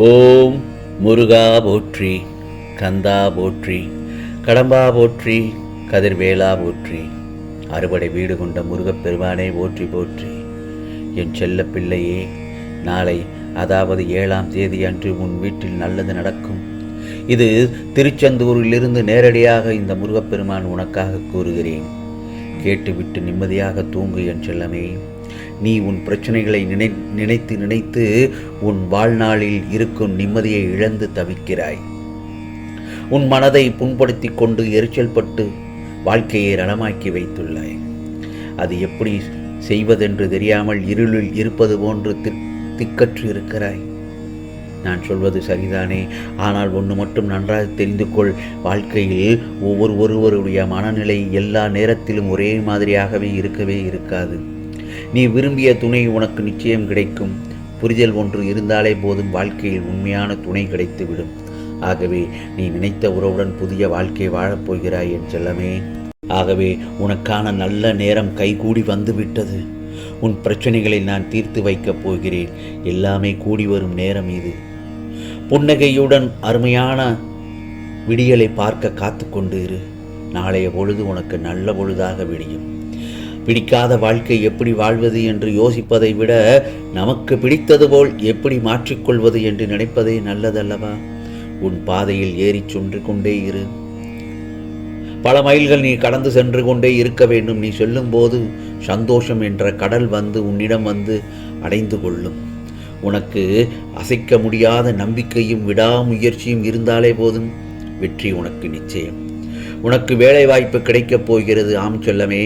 ஓம் முருகா போற்றி, கந்தா போற்றி, கடம்பா போற்றி, கதிர்வேலா போற்றி, அறுபடை வீடு கொண்ட முருகப்பெருமானே போற்றி போற்றி. என் செல்ல பிள்ளையே, நாளை அதாவது 7ஆம் தேதி அன்று உன் வீட்டில் நல்லது நடக்கும். இது திருச்செந்தூரிலிருந்து நேரடியாக இந்த முருகப்பெருமான் உனக்காக கூறுகிறேன். கேட்டுவிட்டு நிம்மதியாக தூங்கு என் செல்லமே. நீ உன் பிரச்சனைகளை நினைத்து நினைத்து உன் வாழ்நாளில் இருக்கும் நிம்மதியை இழந்து தவிக்கிறாய். உன் மனதை புண்படுத்தி கொண்டு எரிச்சல் பட்டு வாழ்க்கையை ரணமாக்கி வைத்துள்ளாய். அது எப்படி செய்வதென்று தெரியாமல் இருளில் இருப்பது போன்று திக்கற்று இருக்கிறாய். நான் சொல்வது சரிதானே? ஆனால் ஒன்று மட்டும் நன்றாக தெரிந்து கொள். வாழ்க்கையில் ஒருவருடைய மனநிலை எல்லா நேரத்திலும் ஒரே மாதிரியாகவே இருக்கவே இருக்காது. நீ விரும்பிய துணை உனக்கு நிச்சயம் கிடைக்கும். புரிதல் ஒன்று இருந்தாலே போதும், வாழ்க்கையில் உண்மையான துணை கிடைத்துவிடும். ஆகவே நீ நினைத்த உறவுடன் புதிய வாழ்க்கை வாழப்போகிறாய் என் செல்லமே. ஆகவே உனக்கான நல்ல நேரம் கைகூடி வந்துவிட்டது. உன் பிரச்சனைகளை நான் தீர்த்து வைக்கப் போகிறேன். எல்லாமே கூடி வரும் நேரம் இது. புன்னகையுடன் அருமையான விடியலை பார்க்க காத்து கொண்டு இரு. நாளைய பொழுது உனக்கு நல்ல பொழுதாக விடியும். பிடிக்காத வாழ்க்கை எப்படி வாழ்வது என்று யோசிப்பதை விட நமக்கு பிடித்தது போல் எப்படி மாற்றிக்கொள்வது என்று நினைப்பதே நல்லதல்லவா? உன் பாதையில் ஏறி சென்று கொண்டே இரு. பல மைல்கள் நீ கடந்து சென்று கொண்டே இருக்க வேண்டும். நீ சொல்லும்போது சந்தோஷம் என்ற கடல் வந்து உன்னிடம் வந்து அடைந்து கொள்ளும். உனக்கு அசைக்க முடியாத நம்பிக்கையும் விடாமுயற்சியும் இருந்தாலே போதும், வெற்றி உனக்கு நிச்சயம். உனக்கு வேலை வாய்ப்பு கிடைக்கப் போகிறது. ஆம் செல்லமே,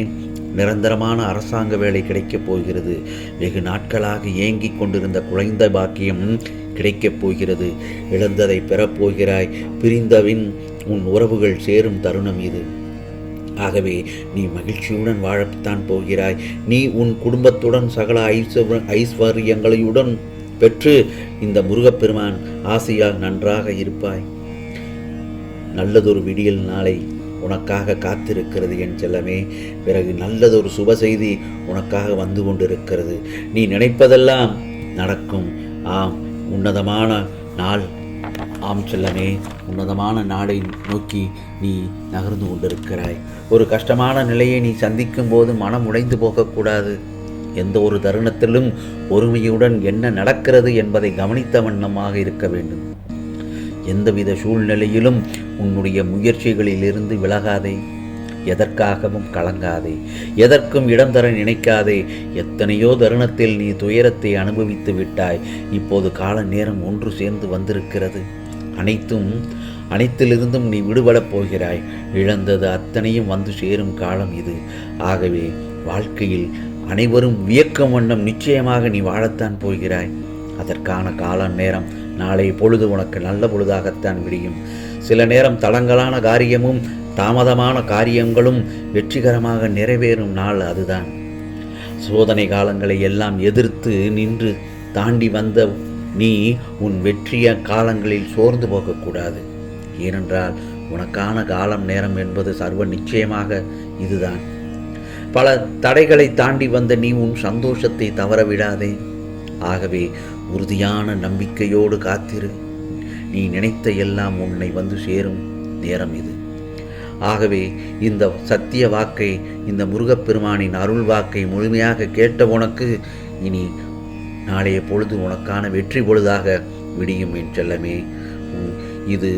நிரந்தரமான அரசாங்க வேலை கிடைக்கப் போகிறது. வெகு நாட்களாக ஏங்கிக் கொண்டிருந்த குழந்தை பாக்கியம் கிடைக்கப் போகிறது. இழந்ததை பெறப்போகிறாய். பிரிந்தவின் உன் உறவுகள் சேரும் தருணம் இது. ஆகவே நீ மகிழ்ச்சியுடன் வாழத்தான் போகிறாய். நீ உன் குடும்பத்துடன் சகல ஐஸ்வர்யங்களையுடன் பெற்று இந்த முருகப்பெருமான் ஆசையால் நன்றாக இருப்பாய். நல்லதொரு விடியல் நாளை உனக்காக காத்திருக்கிறது என் செல்லமே. பிறகு நல்லதொரு சுப செய்தி உனக்காக வந்து கொண்டிருக்கிறது. நீ நினைப்பதெல்லாம் நடக்கும். ஆம், உன்னதமான நாள். ஆம் செல்லமே, உன்னதமான நாளை நோக்கி நீ நகர்ந்து கொண்டிருக்கிறாய். ஒரு கஷ்டமான நிலையை நீ சந்திக்கும் போது மனம் உடைந்து போகக்கூடாது. எந்த ஒரு தருணத்திலும் பொறுமையுடன் என்ன நடக்கிறது என்பதை கவனித்த வண்ணமாக இருக்க வேண்டும். எந்தவித சூழ்நிலையிலும் உன்னுடைய முயற்சிகளிலிருந்து விலகாதே. எதற்காகவும் கலங்காதே. எதற்கும் இடம் தர நினைக்காதே. எத்தனையோ தருணத்தில் நீ துயரத்தை அனுபவித்து விட்டாய். இப்போது கால நேரம் ஒன்று சேர்ந்து வந்திருக்கிறது. அனைத்திலிருந்தும் நீ விடுபடப் போகிறாய். இழந்தது அத்தனையும் வந்து சேரும் காலம் இது. ஆகவே வாழ்க்கையில் அனைவரும் வியக்கும் வண்ணம் நிச்சயமாக நீ வாழத்தான் போகிறாய். அதற்கான கால நேரம் நாளைய பொழுது உனக்கு நல்ல பொழுதாகத்தான் விடியும். சில நேரம் தடங்கலான காரியமும் தாமதமான காரியங்களும் வெற்றிகரமாக நிறைவேறும் நாள் அதுதான். சோதனை காலங்களை எல்லாம் எதிர்த்து நின்று தாண்டி வந்த நீ உன் வெற்றிய காலங்களில் சோர்ந்து போகக்கூடாது. ஏனென்றால் உனக்கான காலம் நேரம் என்பது சர்வ நிச்சயமாக இதுதான். பல தடைகளை தாண்டி வந்த நீ உன் சந்தோஷத்தை தவற விடாதே. ஆகவே உறுதியான நம்பிக்கையோடு காத்திரு. நீ நினைத்த எல்லாம் உன்னை வந்து சேரும் நேரம் இது. ஆகவே இந்த சத்திய வாக்கை, இந்த முருகப்பெருமானின் அருள் வாக்கை முழுமையாக கேட்ட உனக்கு இனி நாளைய பொழுது உனக்கான வெற்றி பொழுதாக விடியும் என் செல்லமே. இது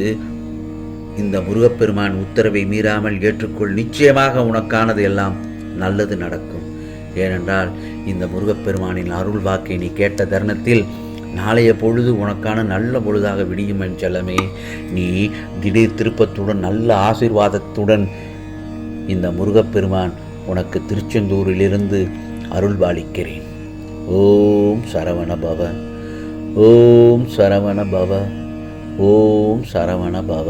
இந்த முருகப்பெருமான் உத்தரவை மீறாமல் ஏற்றுக்கொள். நிச்சயமாக உனக்கானது எல்லாம் நல்லது நடக்கும். ஏனென்றால் இந்த முருகப்பெருமானின் அருள் வாக்கை நீ கேட்ட தருணத்தில் நாளைய பொழுது உனக்கான நல்ல பொழுதாக விடியும் என் செல்லமே. நீ திடீர் திருப்பத்துடன் நல்ல ஆசீர்வாதத்துடன் இந்த முருகப்பெருமான் உனக்கு திருச்செந்தூரிலிருந்து அருள் பாலிக்கிறேன். ஓம் சரவண பவ, ஓம் சரவண பவ, ஓம் சரவண பவ.